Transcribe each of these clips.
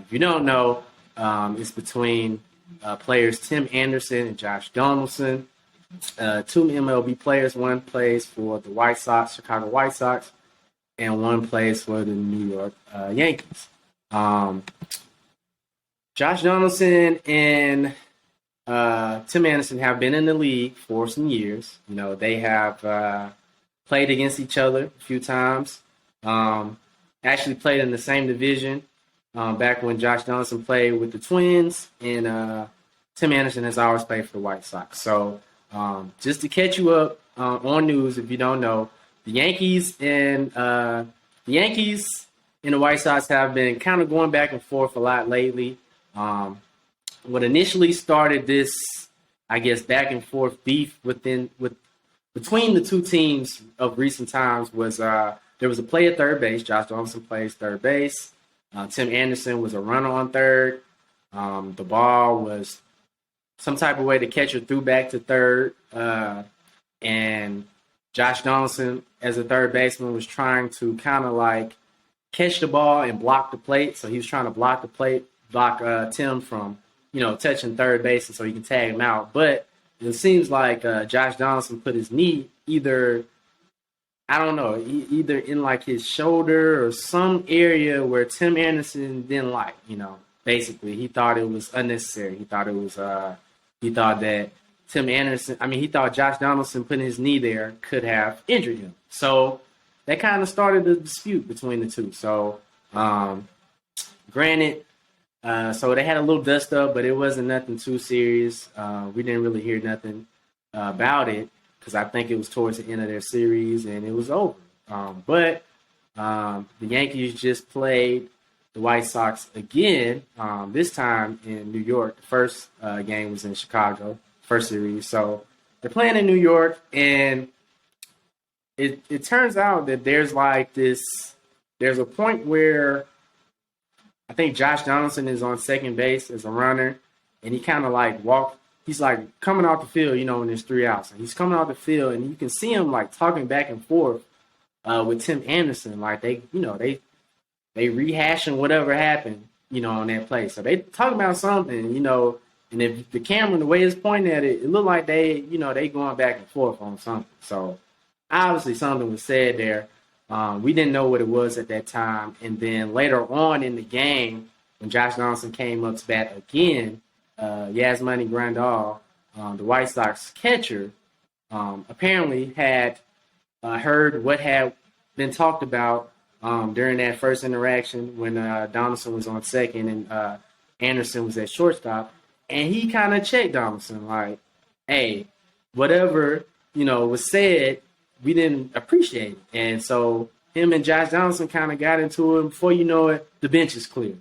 If you don't know, it's between players Tim Anderson and Josh Donaldson. Two MLB players. One plays for the White Sox, Chicago White Sox, and one plays for the New York Yankees. Josh Donaldson and Tim Anderson have been in the league for some years. You know, they have played against each other a few times. Actually played in the same division back when Josh Donaldson played with the Twins, and Tim Anderson has always played for the White Sox. So just to catch you up on news, if you don't know, the Yankees and the White Sox have been kind of going back and forth a lot lately. What initially started this, I guess, back and forth beef between the two teams of recent times was there was a play at third base. Josh Donaldson plays third base. Tim Anderson was a runner on third. The ball was some type of way the catcher threw back to third, and Josh Donaldson, as a third baseman, was trying to kind of like catch the ball and block the plate. So he was trying to block the plate, block Tim from, touching third base, and so he can tag him out. But it seems like Josh Donaldson put his knee either in like his shoulder or some area where Tim Anderson didn't like. Basically he thought it was unnecessary. He thought that he thought Josh Donaldson putting his knee there could have injured him. So that kind of started the dispute between the two. So, granted, so they had a little dust up, but it wasn't nothing too serious. We didn't really hear nothing about it because I think it was towards the end of their series and it was over. But the Yankees just played the White Sox again, this time in New York. The first game was in Chicago, first series. So they're playing in New York, and it turns out that there's a point where I think Josh Donaldson is on second base as a runner, and he kind of he's like coming off the field, when there's 3 outs. And he's coming off the field, and you can see him like talking back and forth with Tim Anderson. Like they rehashing whatever happened, on that play. So they talking about something, and if the camera, the way it's pointing at it, it looked like they going back and forth on something. So obviously something was said there. We didn't know what it was at that time. And then later on in the game, when Josh Donaldson came up to bat again, Yasmani Grandal, the White Sox catcher, apparently had heard what had been talked about during that first interaction when Donaldson was on second and Anderson was at shortstop. And he kind of checked Donaldson like, hey, whatever, was said, we didn't appreciate it. And so him and Josh Donaldson kind of got into it. Before you know it, the bench is clear.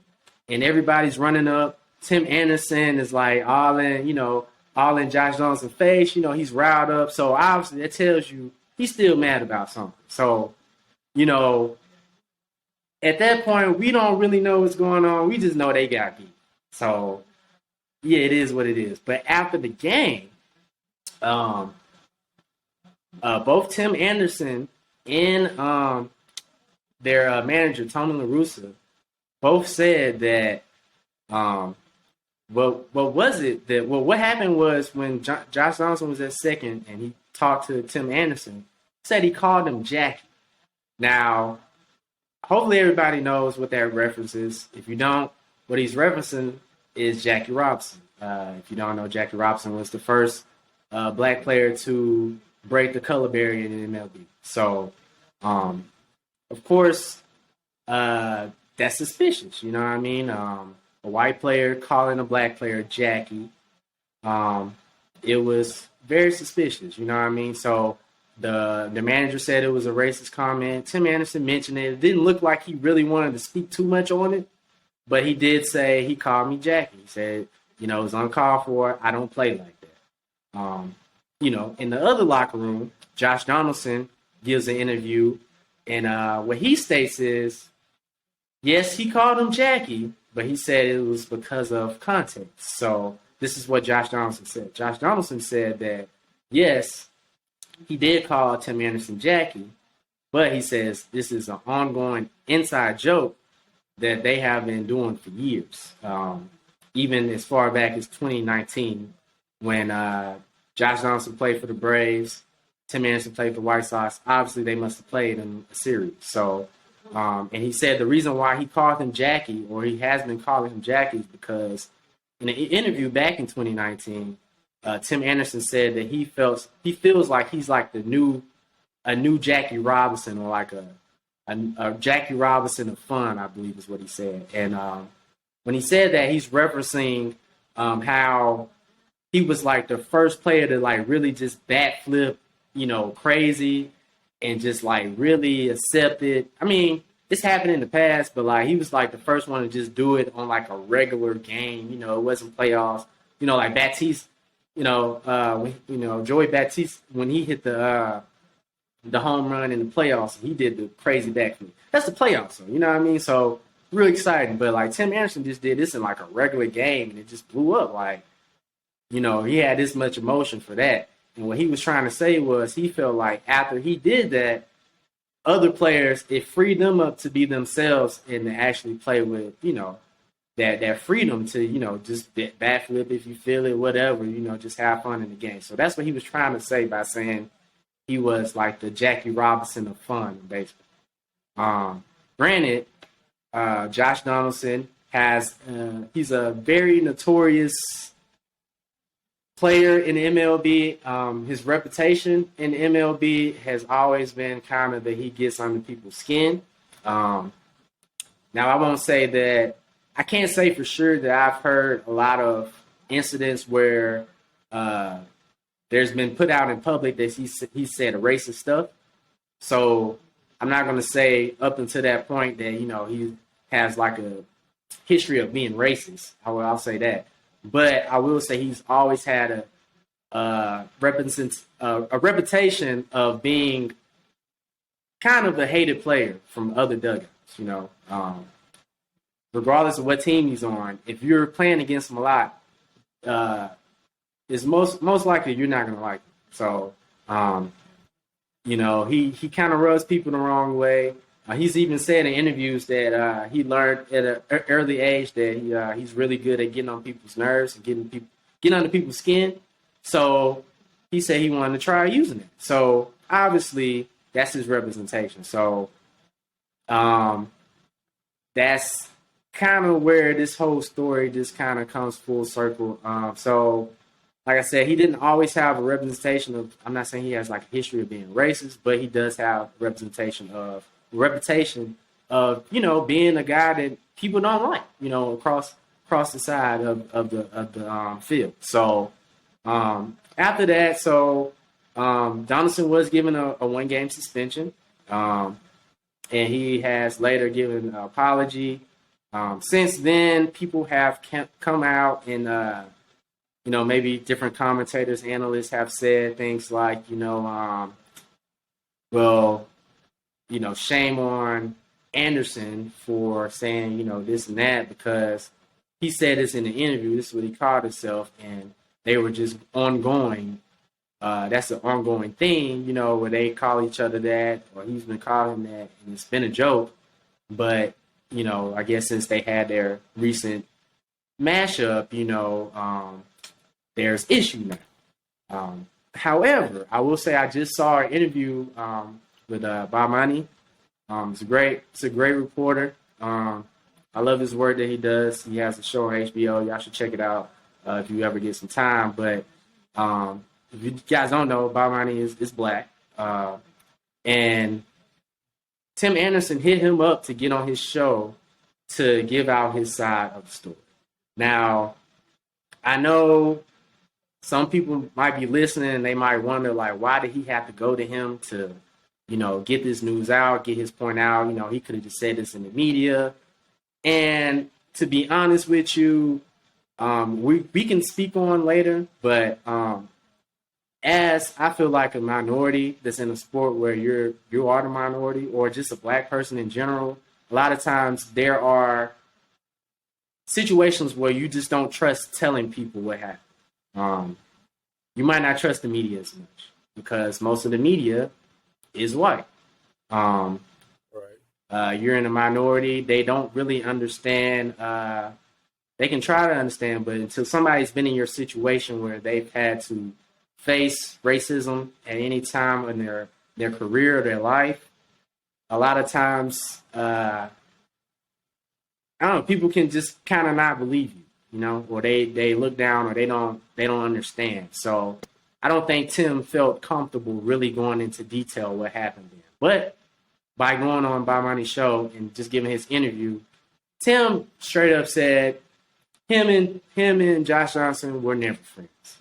And everybody's running up. Tim Anderson is like all in Josh Donaldson's face. He's riled up. So obviously that tells you he's still mad about something. So, at that point, we don't really know what's going on. We just know they got beat. So, yeah, it is what it is. But after the game, both Tim Anderson and their manager, Tony La Russa, both said that what happened was when Josh Donaldson was at second and he talked to Tim Anderson, said he called him Jackie. Now, hopefully everybody knows what that reference is. If you don't, what he's referencing is Jackie Robinson. If you don't know, Jackie Robinson was the first black player to break the color barrier in the MLB. So, of course, that's suspicious. You know what I mean? A white player calling a black player Jackie. It was very suspicious. You know what I mean? So the manager said it was a racist comment. Tim Anderson mentioned it. It didn't look like he really wanted to speak too much on it, but he did say he called me Jackie. He said, it was uncalled for. I don't play like that. In the other locker room, Josh Donaldson gives an interview, and what he states is, yes, he called him Jackie, but he said it was because of context. So this is what Josh Donaldson said. Josh Donaldson said that, yes, he did call Tim Anderson Jackie, but he says this is an ongoing inside joke that they have been doing for years. Even as far back as 2019, when Josh Donaldson played for the Braves, Tim Anderson played for the White Sox. Obviously, they must have played in a series. So, and he said the reason why he called him Jackie, or he has been calling him Jackie, is because in an interview back in 2019, Tim Anderson said that he feels like he's like a new Jackie Robinson, or like a Jackie Robinson of fun, I believe is what he said. And when he said that, he's referencing how he was like the first player to like really just bat flip, crazy, and just like really accept it. I mean, it's happened in the past, but like he was like the first one to just do it on like a regular game. It wasn't playoffs. Like Batiste. Joey Batiste, when he hit the home run in the playoffs, he did the crazy backflip. That's the playoffs, so, you know what I mean? So really exciting. But like Tim Anderson just did this in like a regular game, and it just blew up. Like, he had this much emotion for that. And what he was trying to say was he felt like after he did that, other players, it freed them up to be themselves and to actually play with, that freedom to, just bat flip if you feel it, whatever, just have fun in the game. So that's what he was trying to say by saying he was like the Jackie Robinson of fun in baseball. Granted, Josh Donaldson he's a very notorious player in the MLB. His reputation in the MLB has always been kind of that he gets under people's skin. Now, I won't say that. I can't say for sure that I've heard a lot of incidents where there's been put out in public that he said racist stuff. So I'm not going to say up until that point that, he has like a history of being racist. I'll say that. But I will say he's always had a reputation of being kind of a hated player from other dugouts, regardless of what team he's on. If you're playing against him a lot, it's most likely you're not going to like him. So, he kind of rubs people the wrong way. He's even said in interviews that he learned at an early age that he's really good at getting on people's nerves and getting under people's skin. So he said he wanted to try using it. So obviously that's his representation. So that's kind of where this whole story just kind of comes full circle. So like I said, he didn't always have a representation of, I'm not saying he has like a history of being racist, but he does have a reputation of, being a guy that people don't like, across the side of the field. So after that, Donaldson was given a 1-game suspension, and he has later given an apology. Since then, people have come out and, maybe different commentators, analysts have said things like, shame on Anderson for saying, this and that, because he said this in the interview. This is what he called himself, and they were just ongoing. That's an ongoing thing, where they call each other that, or he's been calling that, and it's been a joke. But, I guess since they had their recent mashup, there's issue now. However, I will say I just saw an interview with Bob Money. It's a great reporter. I love his work that he does. He has a show on HBO. Y'all should check it out if you ever get some time. But if you guys don't know, Bob Money is black. And Tim Anderson hit him up to get on his show to give out his side of the story. Now, I know some people might be listening and they might wonder, like, why did he have to go to him to, get this news out, get his point out? He could have just said this in the media. And to be honest with you, we can speak on later, but as I feel like a minority that's in a sport where you are the minority, or just a black person in general, a lot of times there are situations where you just don't trust telling people what happened. You might not trust the media as much because most of the media is white. Right. you're in a minority. They don't really understand. They can try to understand, but until somebody's been in your situation where they've had to face racism at any time in their career or their life, a lot of times, I don't know, people can just kind of not believe you, or they look down or they don't understand. So I don't think Tim felt comfortable really going into detail what happened there. But by going on Bob Marley's show and just giving his interview, Tim straight up said him and Josh Donaldson were never friends.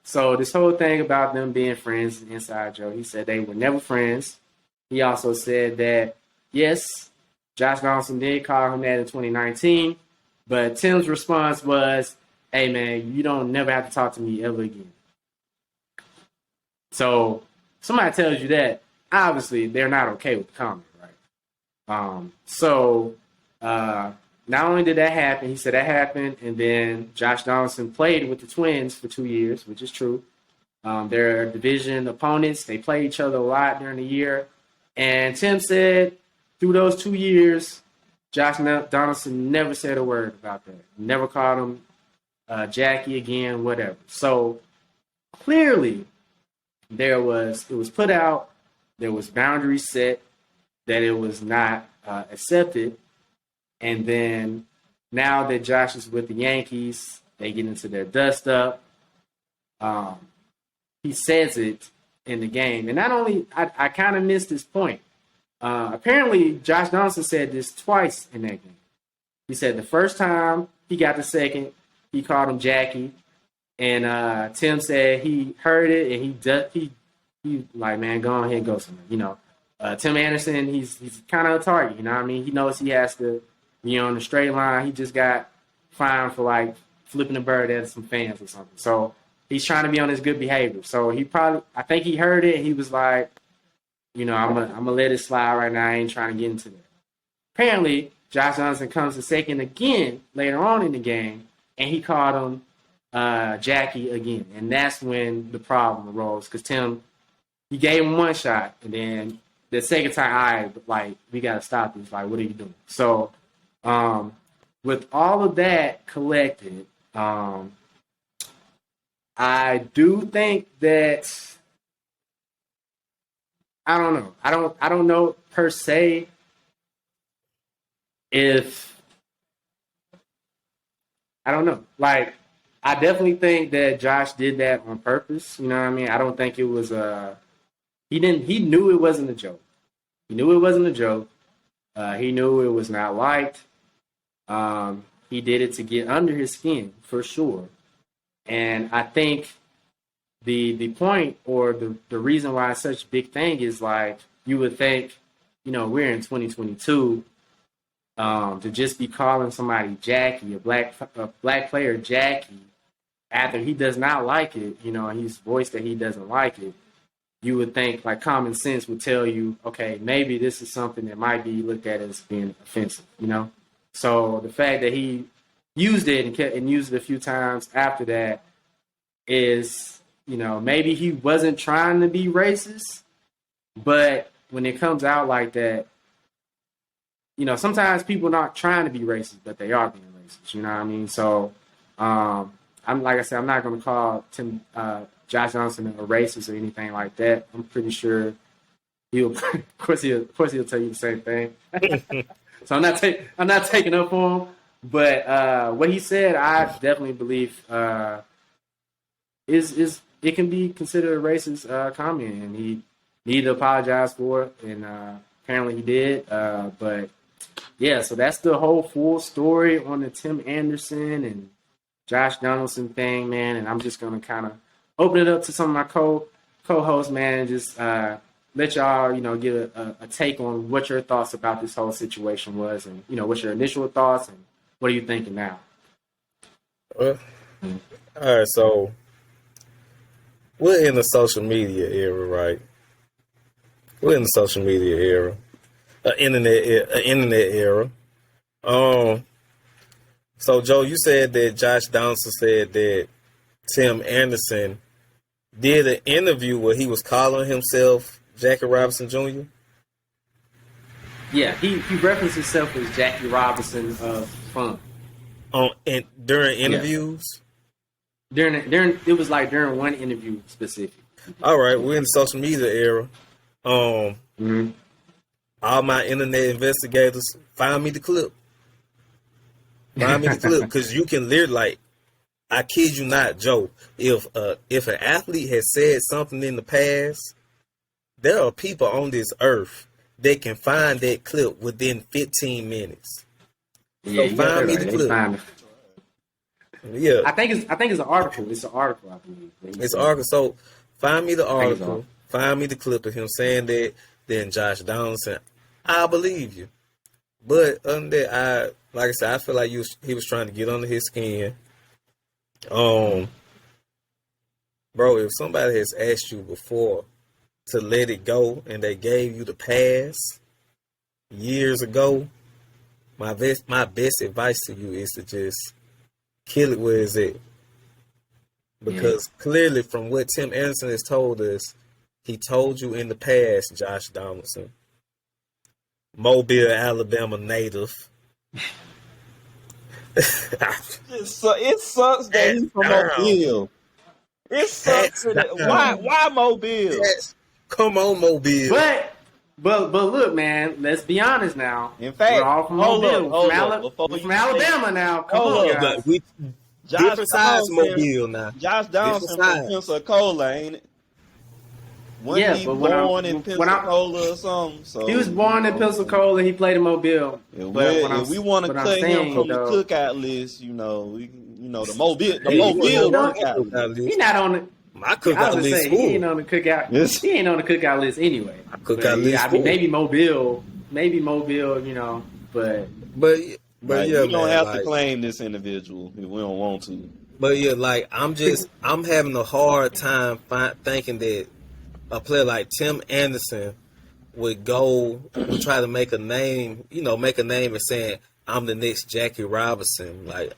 So this whole thing about them being friends is inside joke. He said they were never friends. He also said that, yes, Josh Donaldson did call him that in 2019, but Tim's response was, hey, man, you don't never have to talk to me ever again. So somebody tells you that, obviously they're not okay with the comment, right? Not only did that happen, he said that happened, and then Josh Donaldson played with the Twins for 2 years, which is true. They're division opponents. They play each other a lot during the year. And Tim said through those 2 years, Josh Donaldson never said a word about that. Never called him Jackie again, whatever. So clearly it was put out, there was boundaries set, that it was not accepted. And then now that Josh is with the Yankees, they get into their dust up. He says it in the game. And not only, I kind of missed this point. Apparently, Josh Donaldson said this twice in that game. He said the first time he got the second, he called him Jackie. And Tim said he heard it and he like, man, go ahead and go somewhere. Tim Anderson, he's kind of a target, you know what I mean? He knows he has to be on the straight line. He just got fined for like flipping a bird at some fans or something. So he's trying to be on his good behavior. So I think he heard it and he was like, I'm gonna let it slide right now. I ain't trying to get into that. Apparently, Josh Donaldson comes to second again later on in the game, and he called him Jackie again. And that's when the problem arose because Tim, he gave him one shot, and then the second time, we got to stop this. Like, what are you doing? So, with all of that collected, I do think that, I don't know. I don't know per se if, I don't know. Like, I definitely think that Josh did that on purpose. You know what I mean? I don't think it was he knew it wasn't a joke. He knew it wasn't a joke. He knew it was not liked. He did it to get under his skin for sure. And I think the point or the reason why it's such a big thing is like you would think, we're in 2022, to just be calling somebody Jackie, a black player Jackie, after he does not like it, and he's voiced that he doesn't like it, you would think like common sense would tell you, okay, maybe this is something that might be looked at as being offensive, So the fact that he used it and used it a few times after that is, maybe he wasn't trying to be racist, but when it comes out like that, sometimes people are not trying to be racist, but they are being racist. You know what I mean? So, I'm like I said, I'm not going to call Josh Donaldson a racist or anything like that. I'm pretty sure he'll tell you the same thing. So I'm not taking up for him. But what he said, I definitely believe is it can be considered a racist comment, and he needed to apologize for it, and apparently he did. But yeah, so that's the whole full story on the Tim Anderson and Josh Donaldson thing, man. And I'm just gonna kind of open it up to some of my co-hosts, man, and just let y'all, give a take on what your thoughts about this whole situation was, and what's your initial thoughts, and what are you thinking now? All right, so we're in the social media era, right? We're in the social media era, internet era. So Joe, you said that Josh Donaldson said that Tim Anderson did an interview where he was calling himself Jackie Robinson Jr. Yeah, he referenced himself as Jackie Robinson of Fun. And during Yeah. interviews. During it was like during one interview specific. All right, we're in the social media era. Mm-hmm. All my internet investigators, find me the clip. Find me the clip, because you can literally, like, I kid you not, Joe. If an athlete has said something in the past, there are people on this earth that can find that clip within 15 minutes. Yeah, So find me the clip. Yeah, I think it's an article. It's an article, I believe. it's an article. So find me the article. Find me the clip of him saying that. Then Josh Donaldson, I believe you. But other than that, like I said, I feel like he was trying to get under his skin. Bro, if somebody has asked you before to let it go and they gave you the pass years ago, my best advice to you is to just kill it where it's at. Because clearly, from what Tim Anderson has told us, he told you in the past, Josh Donaldson, Mobile, Alabama native. It sucks that he's from Mobile. It sucks. Why Mobile? Come on, Mobile. But look, man. Let's be honest now. In fact, we're all from Mobile. We're from Alabama now. Come on, guys. Different size Mobile now. Josh Donaldson from Pensacola, ain't it? Wasn't he born in Pensacola or something? So he was born in Pensacola. He played in Mobile. If we want to cut him from the cookout list, the Mobile cookout list. He's not on the. My cookout list. He ain't on the cookout. Yes. He ain't on the cookout list anyway. Cookout list. I mean, maybe Mobile. But we don't have to claim this individual if we don't want to. But yeah, like I'm having a hard time thinking that a player like Tim Anderson would try to make a name and saying I'm the next Jackie Robinson. Like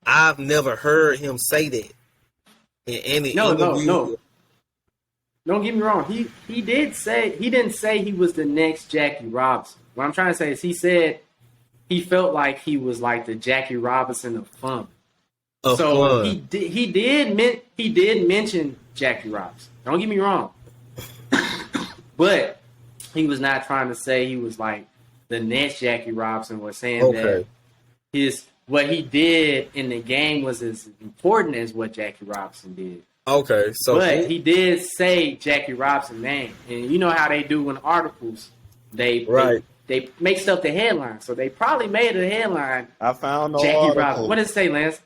I've never heard him say that in any interview. No. Don't get me wrong. He didn't say he was the next Jackie Robinson. What I'm trying to say is he said he felt like he was like the Jackie Robinson of fun. He did mention Jackie Robinson. Don't get me wrong. But he was not trying to say he was like the next Jackie Robinson, or saying that what he did in the game was as important as what Jackie Robinson did. Okay, but he did say Jackie Robinson name, and you know how they do in articles, they make stuff the headline, so they probably made a headline. I found Jackie Robinson. What does it say, Lance?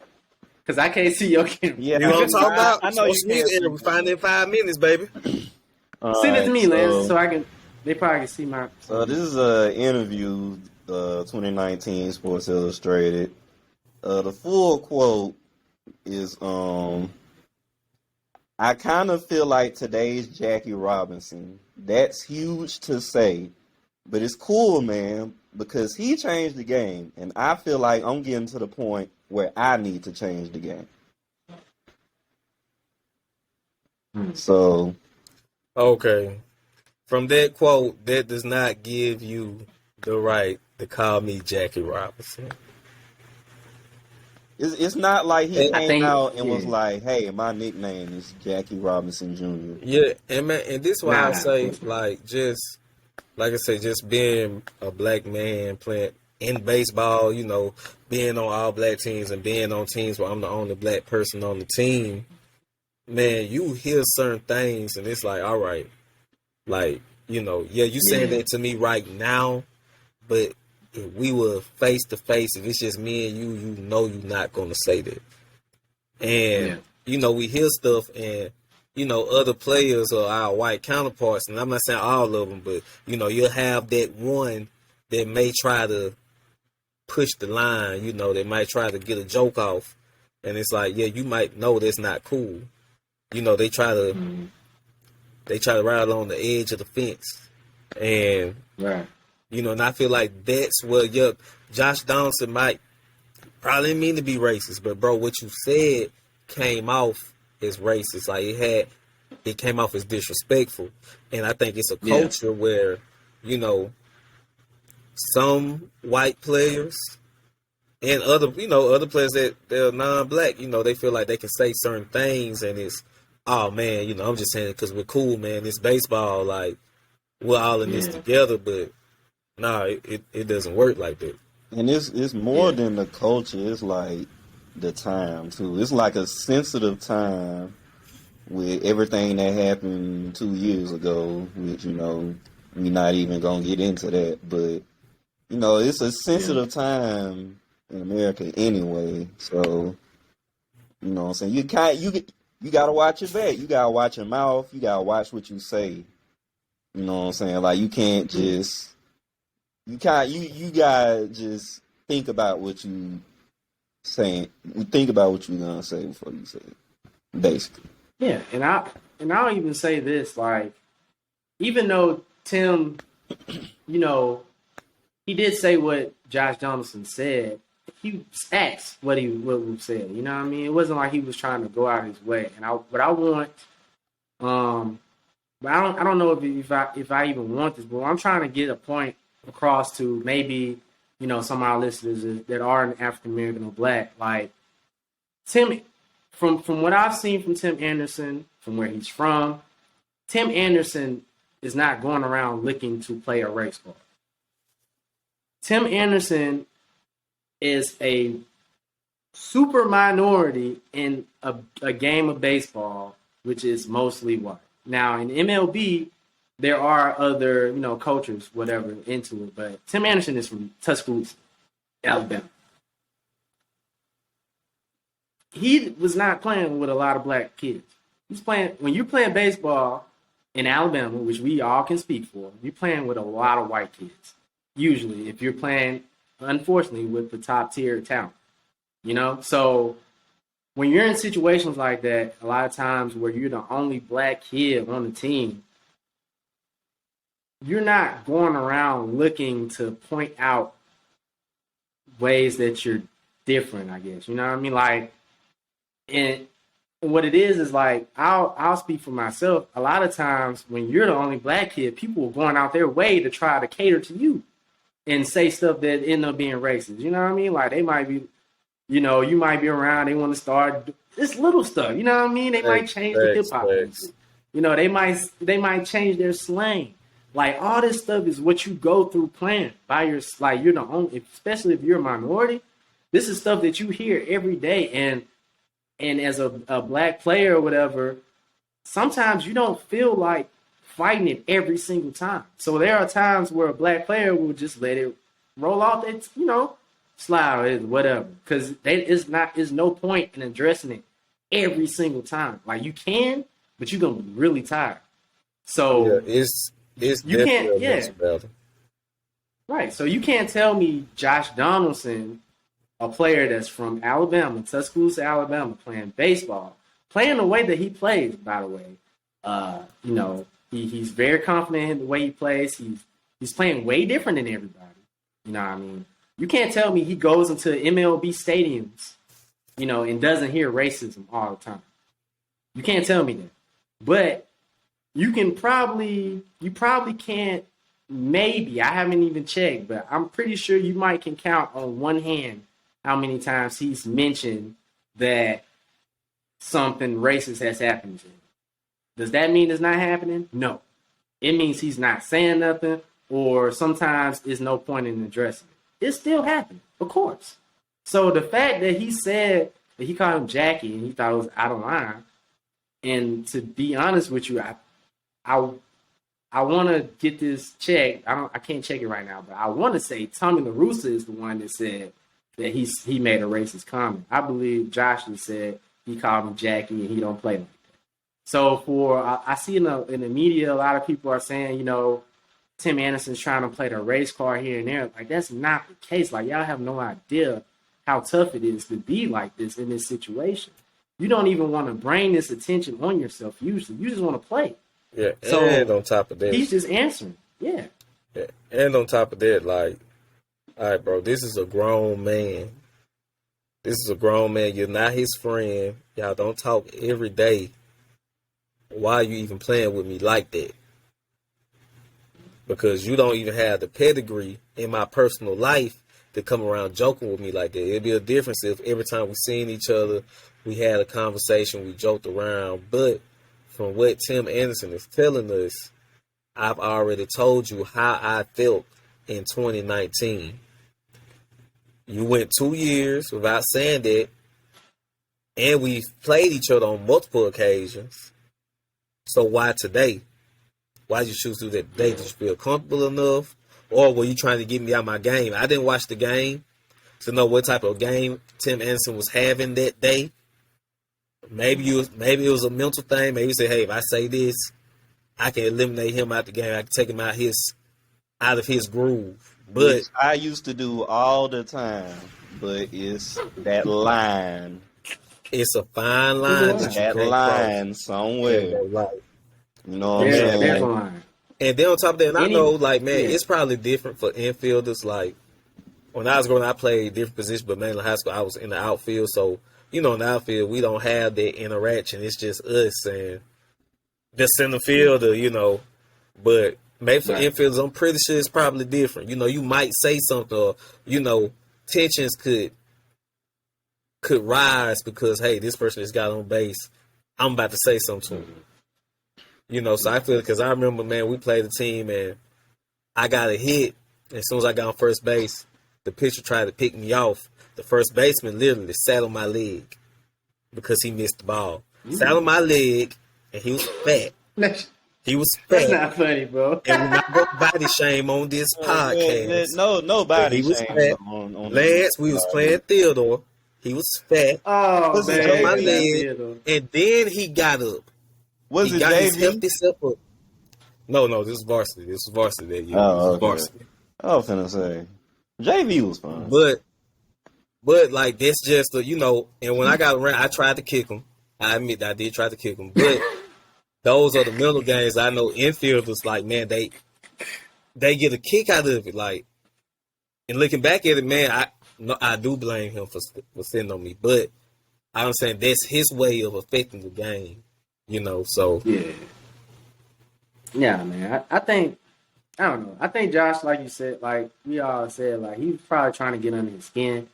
Because I can't see your camera. Yeah, you know what I'm talking about? I know you can. We find in 5 minutes, baby. Send it to me, Lance, so I can. They probably can see my. So this is an interview, 2019 Sports Illustrated. The full quote is, I kind of feel like today's Jackie Robinson. That's huge to say, but it's cool, man, because he changed the game, and I feel like I'm getting to the point where I need to change the game. So, okay, from that quote, that does not give you the right to call me Jackie Robinson. It's not like he came out and was like, "Hey, my nickname is Jackie Robinson Jr." Yeah, and man, and this is why I say, just being a black man playing in baseball, being on all black teams and being on teams where I'm the only black person on the team, man, you hear certain things and it's like, all right, you saying that to me right now, but if we were face to face, if it's just me and you, you're not gonna say that. And we hear stuff, and other players or our white counterparts, and I'm not saying all of them, but you'll have that one that may try to push the line. They might try to get a joke off, and it's like, you might know that's not cool. They try to ride on the edge of the fence, and and I feel like that's where Josh Donaldson probably didn't mean to be racist, but bro, what you said came off as racist. Like it came off as disrespectful. And I think it's a culture where, some white players and other players that they're non-black, they feel like they can say certain things, and it's, oh man, I'm just saying it because we're cool, man. It's baseball, like we're all in this together, but nah, it doesn't work like that. And it's more than the culture. It's like the time too. It's like a sensitive time with everything that happened 2 years ago, which we're not even gonna get into that, but it's a sensitive time in America anyway. So what I'm saying, you gotta watch your back. You gotta watch your mouth. You gotta watch what you say. You know what I'm saying? Like you can't just you gotta just think about what you saying. Think about what you're gonna say before you say it. Basically. Yeah, and I'll even say this, like, even though Tim, he did say what Josh Donaldson said, he asked what we said. You know what I mean? It wasn't like he was trying to go out his way. And but I don't know if I even want this, but I'm trying to get a point across to maybe some of our listeners that are African American or black. Like Tim, from what I've seen from Tim Anderson, from where he's from, Tim Anderson is not going around looking to play a race card. Tim Anderson is a super minority in a game of baseball, which is mostly white. Now, in MLB, there are other, cultures, whatever, into it. But Tim Anderson is from Tuscaloosa, Alabama. He was not playing with a lot of black kids. He's playing, when you're playing baseball in Alabama, which we all can speak for, you're playing with a lot of white kids. Usually, if you're playing, unfortunately, with the top tier talent, So when you're in situations like that, a lot of times where you're the only black kid on the team, you're not going around looking to point out ways that you're different, I guess. You know what I mean? Like, and what it is like, I'll speak for myself. A lot of times when you're the only black kid, people are going out their way to try to cater to you and say stuff that end up being racist. You know what I mean? Like they might be, you might be around, they want to start this little stuff. You know what I mean? They might change the hip hop. They might change their slang. Like all this stuff is what you go through playing by you're the only, especially if you're a minority. This is stuff that you hear every day, and as a black player or whatever, sometimes you don't feel like fighting it every single time. So there are times where a black player will just let it roll off. It's slide or whatever, because there's no point in addressing it every single time. Like you can, but you're gonna be really tired. So it's you can't, battle. Right. So you can't tell me Josh Donaldson, a player that's from Alabama, Tuscaloosa, Alabama, playing baseball, playing the way that he plays, by the way. He's very confident in the way he plays. He's playing way different than everybody. You know what I mean? You can't tell me he goes into MLB stadiums, and doesn't hear racism all the time. You can't tell me that. But you probably can't, maybe, I haven't even checked, but I'm pretty sure you can count on one hand how many times he's mentioned that something racist has happened to him. Does that mean it's not happening? No. It means he's not saying nothing, or sometimes there's no point in addressing it. It's still happening, of course. So the fact that he said that he called him Jackie and he thought it was out of line, and to be honest with you, I want to get this checked. I can't check it right now, but I want to say Tommy La Russa is the one that said that he made a racist comment. I believe Josh said he called him Jackie and he don't play like that. So I see in the media, a lot of people are saying, Tim Anderson's trying to play the race card here and there. Like, that's not the case. Like, y'all have no idea how tough it is to be like this in this situation. You don't even want to bring this attention on yourself usually. You just want to play. Yeah, so and on top of that, he's just answering. Yeah. And on top of that, like, all right, bro, this is a grown man. This is a grown man. You're not his friend. Y'all don't talk every day. Why are you even playing with me like that? because you don't even have the pedigree in my personal life to come around joking with me like that. It'd be a difference if every time we seen each other, we had a conversation, we joked around. But from what Tim Anderson is telling us, I've already told you how I felt in 2019. You went 2 years without saying that, and we've played each other on multiple occasions. So why today? Why did you choose to do that today? Did you feel comfortable enough? Or were you trying to get me out of my game? I didn't watch the game to know what type of game Tim Anderson was having that day. Maybe it was a mental thing. Maybe he said, hey, if I say this, I can eliminate him out the game. I can take him out of his groove. But which I used to do all the time, but it's that line. It's a fine line that you That can't line cross. somewhere. You know what I'm Yeah, saying? there's a line. And then on top of that, and I know, like, man, yeah. it's probably different for infielders. Like, when I was growing up, I played different positions, but mainly in high school, I was in the outfield. So, in the outfield, we don't have that interaction. It's just us and the center fielder, But maybe for infielders, I'm pretty sure it's probably different. You might say something or, tensions could rise because, hey, this person just got on base. I'm about to say something to him. So I feel, because I remember, man, we played a team and I got a hit. And as soon as I got on first base, the pitcher tried to pick me off. The first baseman literally sat on my leg because he missed the ball. Sat on my leg, and he was fat. He was fat. That's not funny, bro. And we're not going to body shame on this podcast. Nobody. He was fat. On Lance, we was playing Theodore. He was fat. Oh, Was it man. Sat on my JV? leg, and then he got up. Was He it got his JV? hefty self up. No, this was varsity. This was varsity that year. Oh, This was okay. varsity. I was finna say JV was fun. But like, that's just and when I got around, I tried to kick him. I admit that I did try to kick him. But those are the mental games. I know infielders, like, man, they get a kick out of it. Like, and looking back at it, man, I do blame him for sitting on me. But I'm saying that's his way of affecting the game. So Yeah, man. I think, I don't know. I think Josh, like you said, like we all said, like he was probably trying to get under his skin.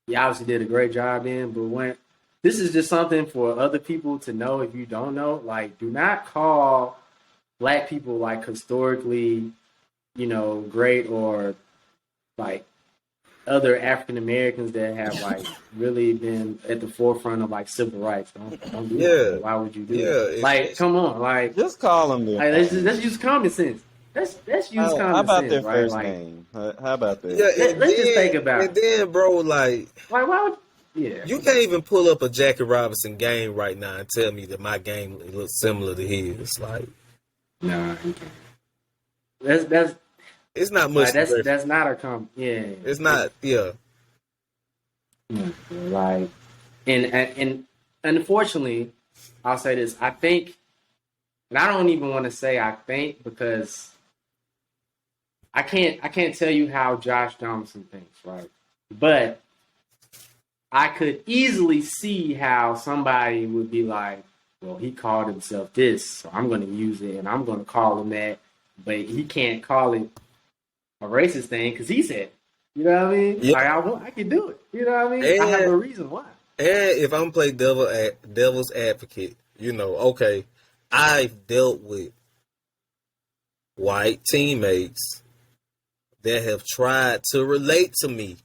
He obviously did a great job but this is just something for other people to know. If you don't know, like, do not call black people like historically, great, or like other African Americans that have like really been at the forefront of like civil rights. Don't do that. Why would you do that? Like, come on, like, just call them. Like, let's use common sense. Let's use common sense. How about their right? first like, name? How about that? yeah, let's just think about it. And then, bro, like why would you can't even pull up a Jackie Robinson game right now and tell me that my game looks similar to his. Like, no, you can't. That's it's not much. Like, that's not a It's not. Yeah. Like, and unfortunately, I'll say this. I think, and I don't even want to say I think, because I can't tell you how Josh Donaldson thinks, right? But I could easily see how somebody would be like, well, he called himself this, so I'm going to use it, and I'm going to call him that, but he can't call it a racist thing because he said it. You know what I mean? Yeah. Like, I can do it. You know what I mean? And, I have a reason why. And if I'm playing devil's advocate, okay, I've dealt with white teammates that have tried to relate to me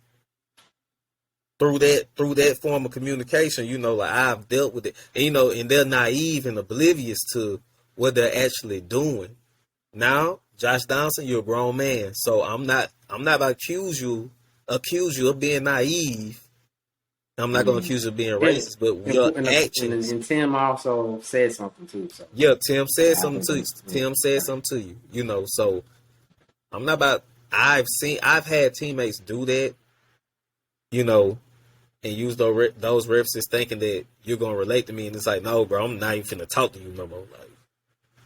through that form of communication. Like, I've dealt with it, and they're naive and oblivious to what they're actually doing. Now, Josh Donaldson, you're a grown man, so I'm not about to accuse you of being naive. I'm not going to accuse you of being racist, but your actions. And Tim also said something too. So. Yeah, Tim said something to you. Tim said something to you. So I'm not about. I've had teammates do that, and use those references thinking that you're going to relate to me, and it's like, no, bro, I'm not even finna talk to you no more.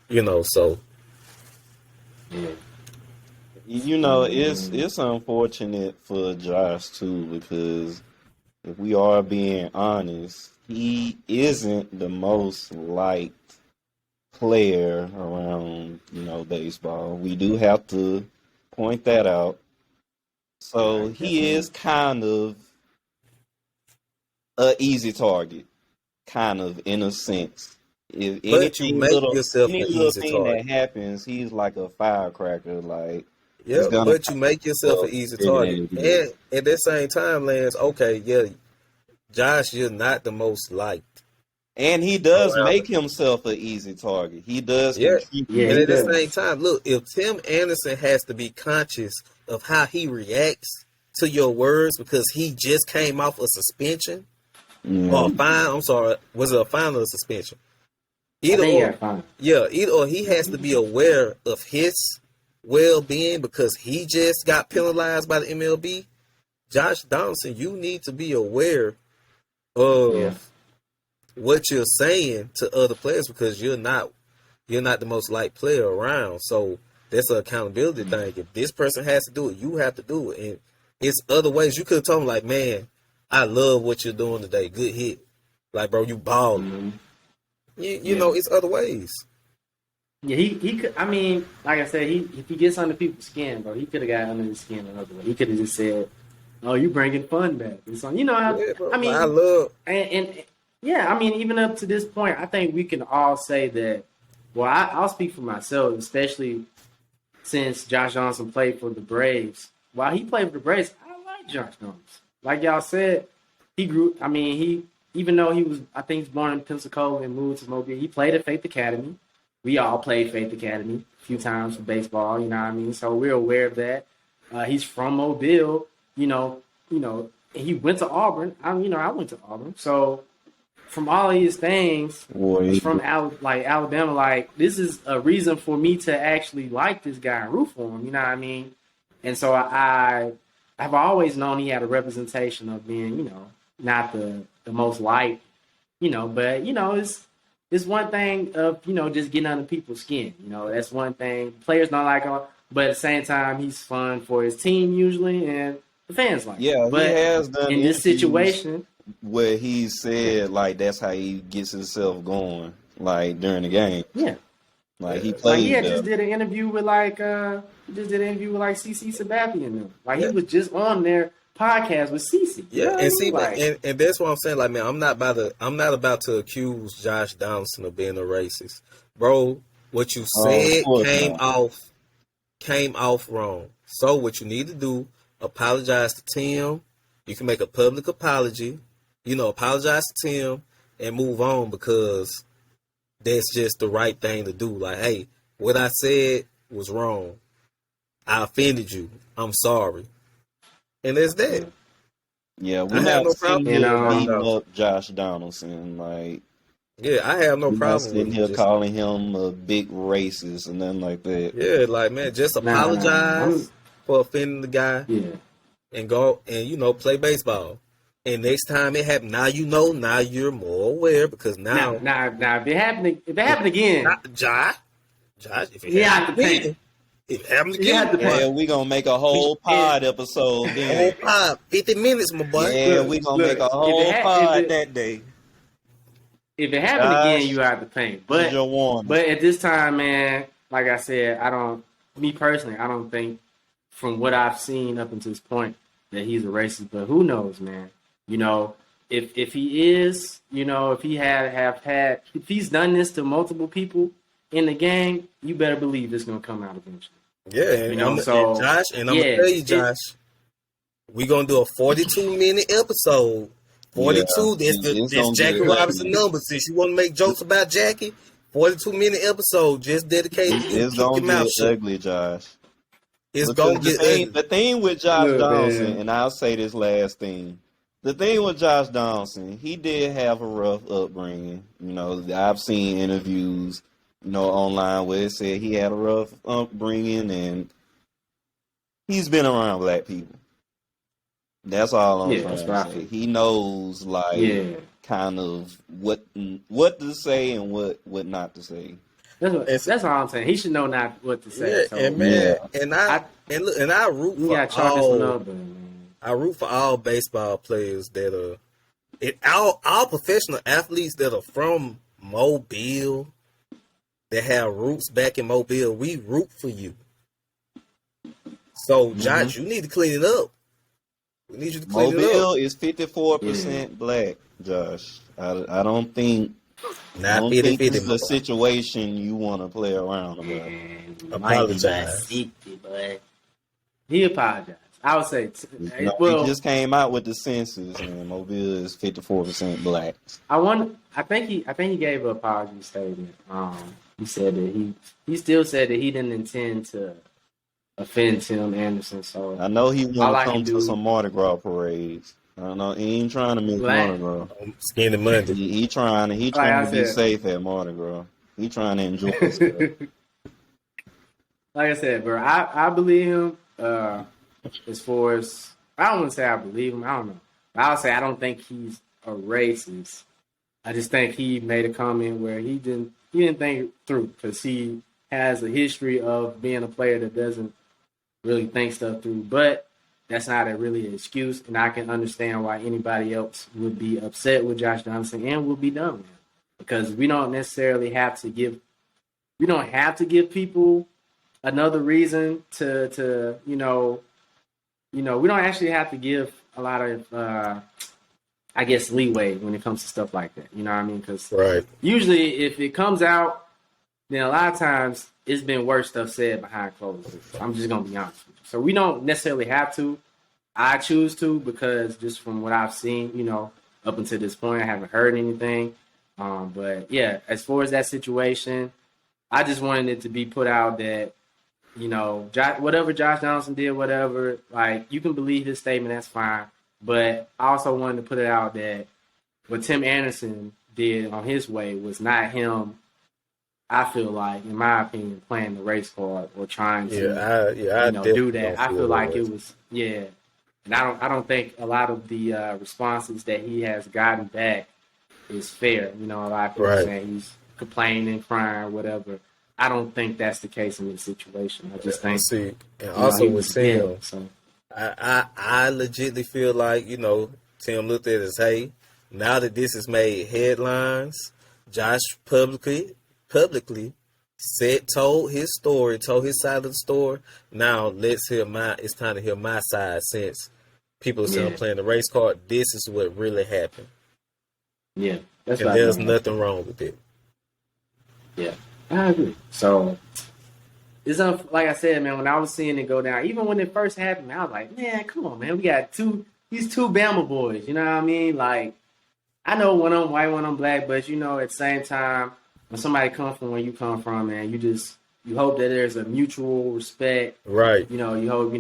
Like, so. Yeah. It's unfortunate for Josh too, because if we are being honest, he isn't the most liked player around, baseball. We do have to point that out. So he is kind of a easy target, kind of in a sense. If But you make yourself any an little easy thing target. that happens, he's like a firecracker. Like Yeah, it's gonna but you make yourself an easy bigger than target. it is. And at that same time, Lance, okay, yeah, Josh, you're not the most liked And he does around. make himself an easy target. He does Yeah. contribute. And he at the does. same time, look, if Tim Anderson has to be conscious of how he reacts to your words because he just came off a suspension or a Yeah. fine, I'm sorry, was it a fine or a suspension? I Either think he or, got fine. yeah, either or he has to be aware of his well-being because he just got penalized by the MLB. Josh Donaldson, you need to be aware of what you're saying to other players because you're not the most liked player around. So that's an accountability thing. If this person has to do it, you have to do it. And it's other ways. You could have told him like, man, I love what you're doing today. Good hit. Like, bro, you balling. Mm-hmm. You know, it's other ways. Yeah, he could. I mean, like I said, if he gets under people's skin, bro, he could have got under the skin another way. He could have just said, "Oh, you bringing fun back." And so, how, Yeah, bro. I mean, I love. and yeah, I mean, even up to this point, I think we can all say that. Well, I'll speak for myself, especially since Josh Johnson played for the Braves. While he played for the Braves, I like Josh Johnson. Like y'all said, he grew. I mean, even though he was, I think he's born in Pensacola and moved to Mobile, he played at Faith Academy. We all played Faith Academy a few times for baseball, you know what I mean? So we're aware of that. He's from Mobile, and he went to Auburn. I went to Auburn. So from all of these things, from Alabama, like this is a reason for me to actually like this guy and root for him, you know what I mean? And so I've always known he had a representation of being, not the most liked, but it's one thing of, just getting under people's skin. That's one thing. Players don't like him, but at the same time, he's fun for his team usually, and the fans like him. Yeah, But he has done in this interviews situation, where he said like that's how he gets himself going, like during the game. yeah. Like he Like plays he had there. just did an interview with CC Sabathia and them. Like Yeah. he was just on their podcast with CC. Yeah, and see, like, and that's what I'm saying. Like, man, I'm not about to accuse Josh Donaldson of being a racist, bro. What you said came off wrong. So what you need to do, apologize to Tim. You can make a public apology. Apologize to Tim and move on because that's just the right thing to do. Like, hey, what I said was wrong. I offended you. I'm sorry. And that's that. Yeah, I have no problem beating up Josh Donaldson. Like, yeah, I have no we're not problem sitting with here just, calling him a big racist and nothing like that. yeah, like, man, just apologize for offending the guy and go and play baseball. And next time it happens, now now you're more aware because now if it happened again, Josh, if it have to pay. If it happens He had again, to pay. Yeah, we gonna make a whole pod episode whole then. pod, 50 minutes, my boy. Yeah, we gonna make a whole pod that day. If it happened again, you have to pay. But your warning. But at this time, man, like I said, me personally, I don't think from what I've seen up until this point that he's a racist. But who knows, man? If he is, if he's done this to multiple people in the game, you better believe it's gonna come out eventually. Yeah, and I'm gonna tell you, Josh, we're gonna do a 42-minute episode. 42. This Jackie Robinson number. Since you want to make jokes about Jackie, 42-minute episode just dedicated. It's gonna get ugly, Josh. It's gonna get ugly. The thing with Josh Donaldson, and I'll say this last thing. The thing with Josh Donaldson, he did have a rough upbringing. I've seen interviews, online where it said he had a rough upbringing, and he's been around black people. That's all I'm trying to say. He knows, kind of what to say and what not to say. That's all I'm saying. He should know not what to say. Yeah, so, and man, and I root for I root for all baseball players that are all professional athletes that are from Mobile, that have roots back in Mobile, we root for you. So, Josh, you need to clean it up. We need you to clean it up. Mobile is 54% black, Josh. I don't think this is a situation you want to play around about. Apologize. He apologized. I would say, he just came out with the census, and Mobile is 54% black. I think he gave an apology statement. He said that he still said that he didn't intend to offend Tim Anderson. So I know he want to come to some Mardi Gras parades. I don't know. He ain't trying to miss Mardi Gras. Skinny Monday. He trying to be safe at Mardi Gras. He trying to enjoy himself. Like I said, bro, I believe him. As far as I don't want to say I believe him. I don't know. But I would say I don't think he's a racist. I just think he made a comment where he didn't think it through because he has a history of being a player that doesn't really think stuff through. But that's not really an excuse, and I can understand why anybody else would be upset with Josh Donaldson and would be done with him because we don't necessarily have to give people another reason to we don't actually have to give a lot of I guess leeway when it comes to stuff like that. You know what I mean? Because usually if it comes out, then a lot of times it's been worse stuff said behind closed doors. I'm just gonna be honest with you. So we don't necessarily have to. I choose to because just from what I've seen, up until this point, I haven't heard anything. But yeah, as far as that situation, I just wanted it to be put out that, whatever Josh Donaldson did, whatever, like, you can believe his statement, that's fine. But I also wanted to put it out that what Tim Anderson did on his way was not him, I feel like, in my opinion, playing the race card or trying to do that. I feel like it was, And I don't think a lot of the responses that he has gotten back is fair. A lot of people saying he's complaining, crying, whatever. I don't think that's the case in this situation. I just think. And also with Tim, I legitimately feel like, Tim looked at it as, hey, now that this has made headlines, Josh publicly told his story, told his side of the story. Now it's time to hear my side since people are still playing the race card. This is what really happened. Yeah. And there's nothing wrong with it. Yeah. I agree. So, it's like I said, man, when I was seeing it go down, even when it first happened, I was like, man, come on, man. We got these two Bama boys, you know what I mean? Like, I know one of them white, one of them black, but, at the same time, when somebody comes from where you come from, man, you hope that there's a mutual respect. Right. You hope,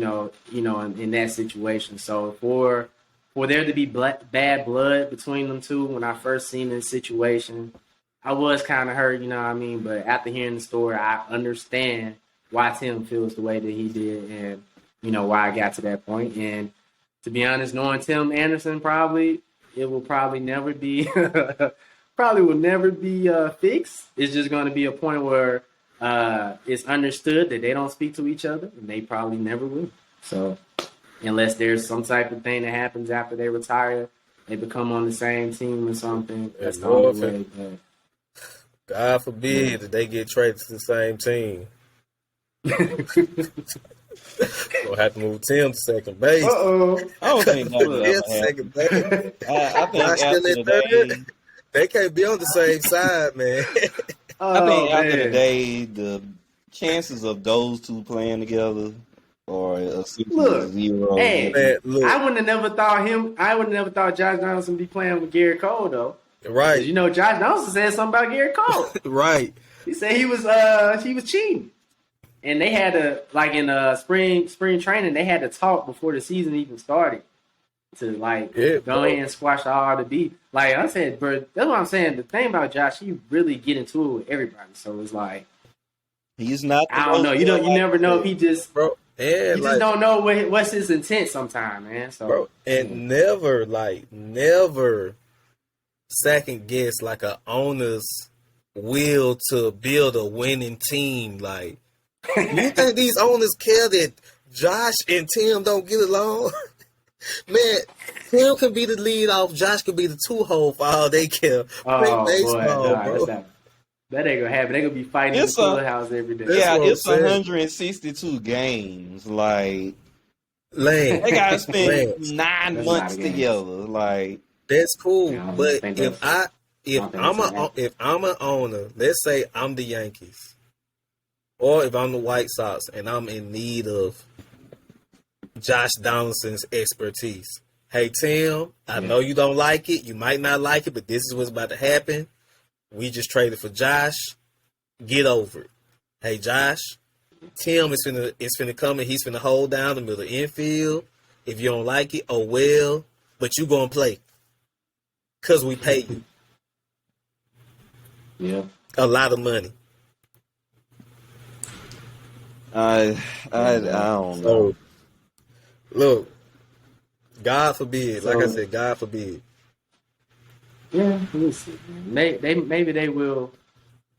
in that situation. So, for there to be bad blood between them two, when I first seen this situation, I was kind of hurt, you know what I mean? But after hearing the story, I understand why Tim feels the way that he did and, why I got to that point. And to be honest, knowing Tim Anderson, it will probably never be, fixed. It's just going to be a point where it's understood that they don't speak to each other and they probably never will. So unless there's some type of thing that happens after they retire, they become on the same team or something. That's the only way. God forbid that they get traded to the same team. We'll have to move Tim to second base. I don't think that will ever second base. I think after the day, they can't be on the same side, man. I think after the day, the chances of those two playing together are a 0. Hey, man, I wouldn't have never thought Josh Donaldson be playing with Garrett Cole though. Right. Josh Donaldson said something about Garrett Cole. Right. He said he was cheating. And they had to, like in spring training, they had to talk before the season even started to go ahead and squash all the beef. Like I said, bro, that's what I'm saying. The thing about Josh, he really get into it with everybody. So it's like he's not. I don't know. You never know if he just you just don't know what's his intent sometimes, man. So never second guess like a owner's will to build a winning team. Like, you think these owners care that Josh and Tim don't get along? Man, Tim can be the lead off, Josh could be the 2-hole for all they care. Play baseball, bro. That ain't gonna happen. They gonna be fighting in the It's a clubhouse every day. That's yeah, what I'm it's saying. 162 games. Like Lance, they gotta spend Lance, 9 That's a lot months of games. together. Like that's cool. Yeah, I don't But think that's. I don't think that's gonna happen. if I'm an owner, let's say I'm the Yankees, or if I'm the White Sox and I'm in need of Josh Donaldson's expertise. Hey Tim, I know you don't like it. You might not like it, but this is what's about to happen. We just traded for Josh. Get over it. Hey Josh, Tim is finna come and he's finna hold down the middle of the infield. If you don't like it, oh well. But you gonna play. Cause we pay you. Yeah. A lot of money. I don't know. So look, God forbid. Like I So- said, God forbid. Yeah, we'll see. Man. Maybe they will.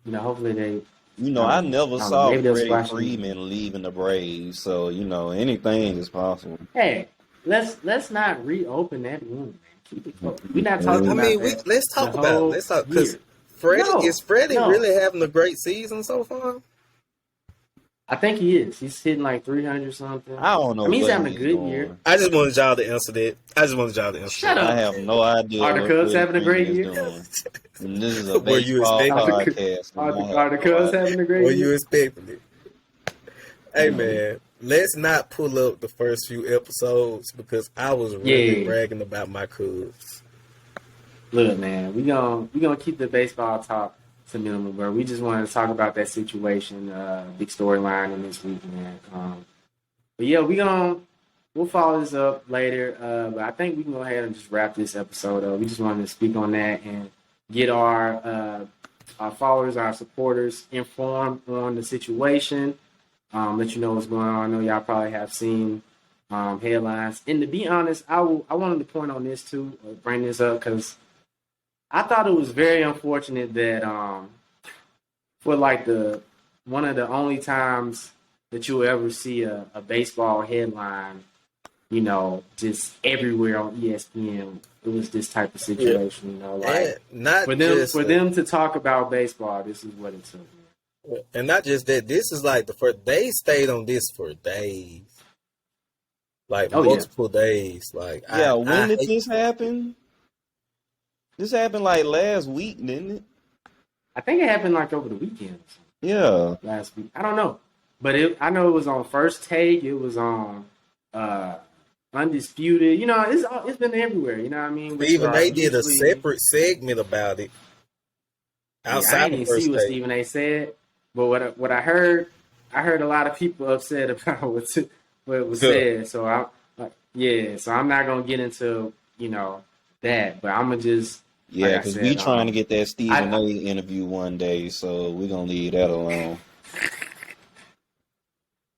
You know, hopefully they. You know, I never know, saw maybe they'll Freddie squash Freeman leaving the Braves, so you know anything is possible. Hey, let's not reopen that wound, man. Keep it close. We're not talking I about mean, that. let's talk the about it. whole Let's talk because year. Freddie is Freddie No. really having a great season so far? I think he is. He's hitting like 300 something. I don't know. I mean, he's what having a good doing. year. I just wanted y'all to answer that. Shut I up. have no idea. Are the what Cubs Freddie having a great Freeman year? is doing. And this is a Were you baseball expecting- podcast. and I have Are the no Cubs idea. having a great What year? you expecting it? Hey man, let's not pull up the first few episodes because I was really Yeah. bragging about my Cubs. Look, man, we gonna keep the baseball talk to minimum, bro. We just wanted to talk about that situation, big storyline in this week, man. But yeah, we'll follow this up later. But I think we can go ahead and just wrap this episode up. We just wanted to speak on that and get our followers, our supporters informed on the situation. Let you know what's going on. I know y'all probably have seen headlines. And to be honest, I wanted to point on this too, bring this up because I thought it was very unfortunate that for like one of the only times that you'll ever see a baseball headline, you know, just everywhere on ESPN, it was this type of situation. You know, like And not for them just, them to talk about baseball, this is what it took. and not just that. This is like the first. They stayed on this for days, like Oh, yeah. multiple days. Like Yeah, when I did hate- this happen? This happened like last week, didn't it? I think it happened like over the weekend or something, Yeah. last week. I don't know, but I know it was on First Take. It was on Undisputed. You know, it's been everywhere. You know what I mean? Which Even are they did a usually- separate segment about it Yeah, I outside didn't the even first see what day. Stephen A. said, but what I heard a lot of people upset about what was Yeah. said. So so I'm not gonna get into that, but I'm gonna just Yeah, like I because said, we trying to get that Stephen I- A. interview one day, so we're gonna leave that alone.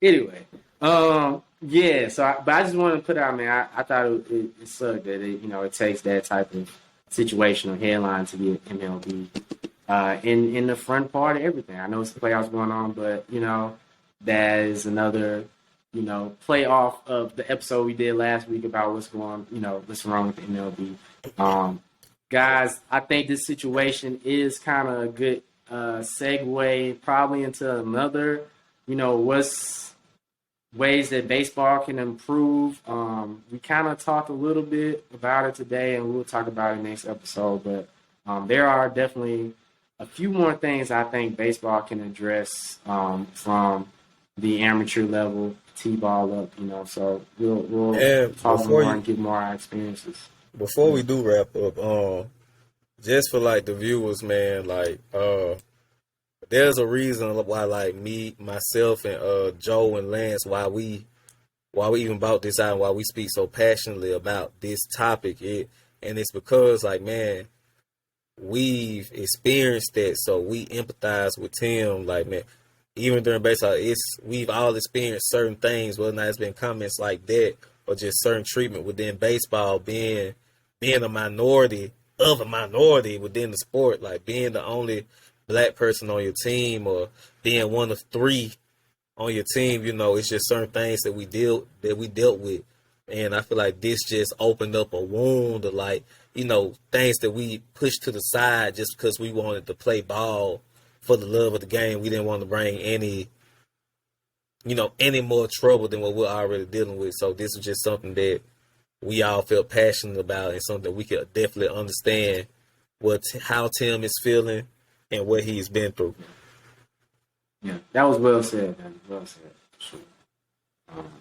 anyway. Yeah. So, but I just wanted to put out, man. I thought it sucked that it takes that type of situational headline to get MLB in the front part of everything. I know it's the playoffs going on, but that is another play off of the episode we did last week about what's wrong with the MLB. Guys, I think this situation is kind of a good segue probably into another, what's ways that baseball can improve. We kind of talked a little bit about it today, and we'll talk about it next episode. But there are definitely a few more things I think baseball can address from the amateur level, T-ball up. So we'll And talk before more you- and get more our experiences. Before we do wrap up, just for like the viewers, man, like there's a reason why like me, myself, and Joe and Lance, why we even brought this out and why we speak so passionately about this topic. And it's because like, man, we've experienced that, so we empathize with Tim. Like, man, even during baseball, we've all experienced certain things, whether or not it's been comments like that or just certain treatment within baseball, being a minority of a minority within the sport, like being the only black person on your team or being one of three on your team. It's just certain things that we dealt with. And I feel like this just opened up a wound of like, things that we pushed to the side just because we wanted to play ball for the love of the game. We didn't want to bring any more trouble than what we're already dealing with. So this was just something that we all felt passionate about, and something that we could definitely understand how Tim is feeling and what he's been through. Yeah, that was well said, man. Well said, for sure.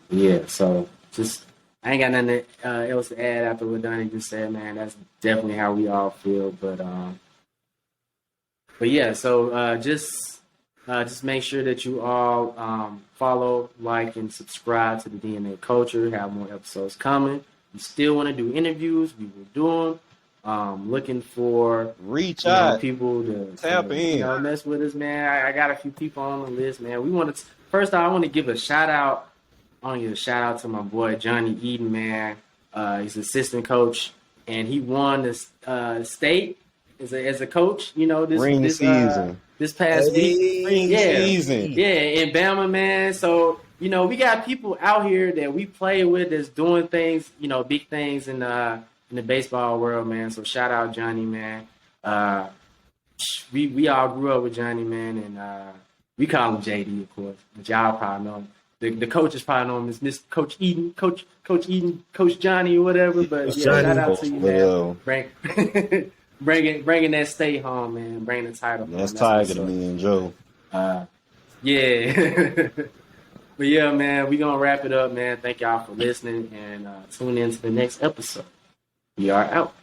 Yeah, so just I ain't got nothing else to add after what Donnie just said, man. That's definitely how we all feel. But yeah, so just make sure that you all follow, like, and subscribe to the DNA Culture. Have more episodes coming. We still want to do interviews. We will do them. Looking for reach out, people to tap in, mess with us, man. I got a few people on the list, man. We want to first. I want to give a shout out. I want to give a shout out to my boy Johnny Eden, man. He's assistant coach, and he won this state as a coach. This past week. Season. Yeah, in Bama, man. So we got people out here that we play with that's doing things, big things in the baseball world, man. So shout out Johnny, man. We all grew up with Johnny, man, and we call him JD, of course, but y'all probably know him. The coaches probably know him as Mr. Coach Eden, Coach Eden, Coach Johnny, or whatever. But shout out to you, man. Bringing that state home, man. Bringing the title home. That's Tiger to me and Joe. Yeah. But yeah, man, we gonna wrap it up, man. Thank y'all for listening, and tune in to the next episode. We are out.